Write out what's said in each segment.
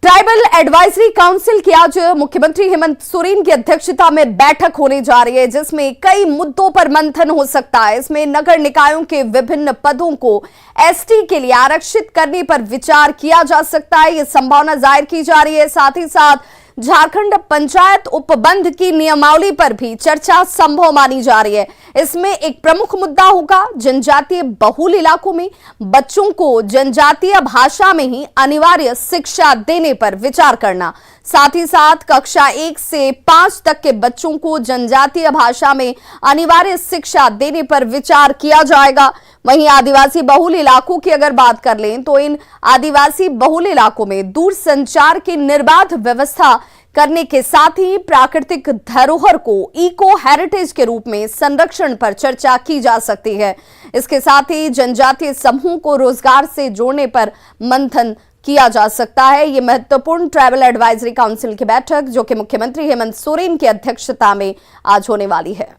Tribal advisory council की आज मुख्यमंत्री हेमंत सोरेन की अध्यक्षता में बैठक होने जा रही है, जिसमें कई मुद्दों पर मंथन हो सकता है। इसमें नगर निकायों के विभिन्न पदों को एसटी के लिए आरक्षित करने पर विचार किया जा सकता है, ये संभावना जाहिर की जा रही है। साथ ही साथ झारखंड पंचायत उपबंध की नियमावली पर भी चर्चा संभव मानी जा रही है। इसमें एक प्रमुख मुद्दा होगा जनजातीय बहुल इलाकों में बच्चों को जनजातीय भाषा में ही अनिवार्य शिक्षा देने पर विचार करना। साथ ही साथ कक्षा 1 से 5 तक के बच्चों को जनजातीय भाषा में अनिवार्य शिक्षा देने पर विचार किया जाएगा। वहीं आदिवासी बहुल इलाकों की अगर बात कर लें तो इन आदिवासी बहुल इलाकों में दूरसंचार की निर्बाध व्यवस्था करने के साथ ही प्राकृतिक धरोहर को इको हेरिटेज के रूप में संरक्षण पर चर्चा की जा सकती है। इसके साथ ही जनजातीय समूह को रोजगार से जोड़ने पर मंथन किया जा सकता है। ये महत्वपूर्ण ट्राइबल एडवाइजरी काउंसिल की बैठक जो कि मुख्यमंत्री हेमंत सोरेन की अध्यक्षता में आज होने वाली है।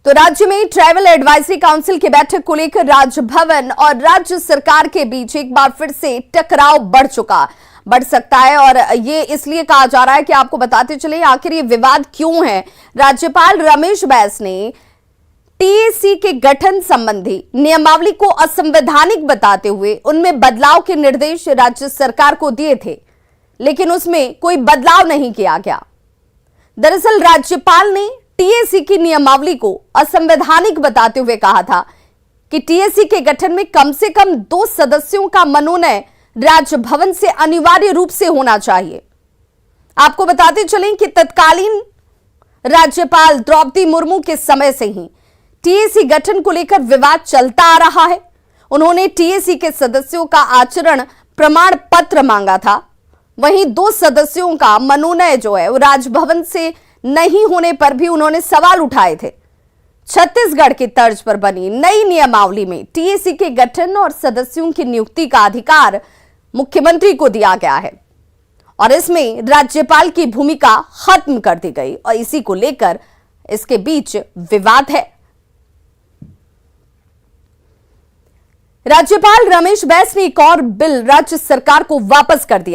तो राज्य में ट्राइबल एडवाइजरी काउंसिल की बैठक को लेकर राजभवन और राज्य सरकार के बीच एक बार फिर से टकराव बढ़ सकता है। और ये इसलिए कहा जा रहा है कि आपको बताते चले आखिर ये विवाद क्यों है। राज्यपाल रमेश बैस ने टीएसी के गठन संबंधी नियमावली को असंवैधानिक बताते हुए उनमें बदलाव के निर्देश राज्य सरकार को दिए थे, लेकिन उसमें कोई बदलाव नहीं किया गया। दरअसल राज्यपाल ने टीएसी की नियमावली को असंवैधानिक बताते हुए कहा था कि टीएसी के गठन में कम से कम 2 सदस्यों का मनोनय राजभवन से अनिवार्य रूप से होना चाहिए। आपको बताते चलें कि तत्कालीन राज्यपाल द्रौपदी मुर्मू के समय से ही टीएसी गठन को लेकर विवाद चलता आ रहा है। उन्होंने टीएसी के सदस्यों का आचरण प्रमाण पत्र मांगा था। वहीं 2 सदस्यों का मनोनय जो है वो राजभवन से नहीं होने पर भी उन्होंने सवाल उठाए थे। छत्तीसगढ़ की तर्ज पर बनी नई नियमावली में टीएसी के गठन और सदस्यों की नियुक्ति का अधिकार मुख्यमंत्री को दिया गया है और इसमें राज्यपाल की भूमिका खत्म कर दी गई और इसी को लेकर इसके बीच विवाद है। राज्यपाल रमेश बैस ने एक और बिल राज्य सरकार को वापस कर दिया।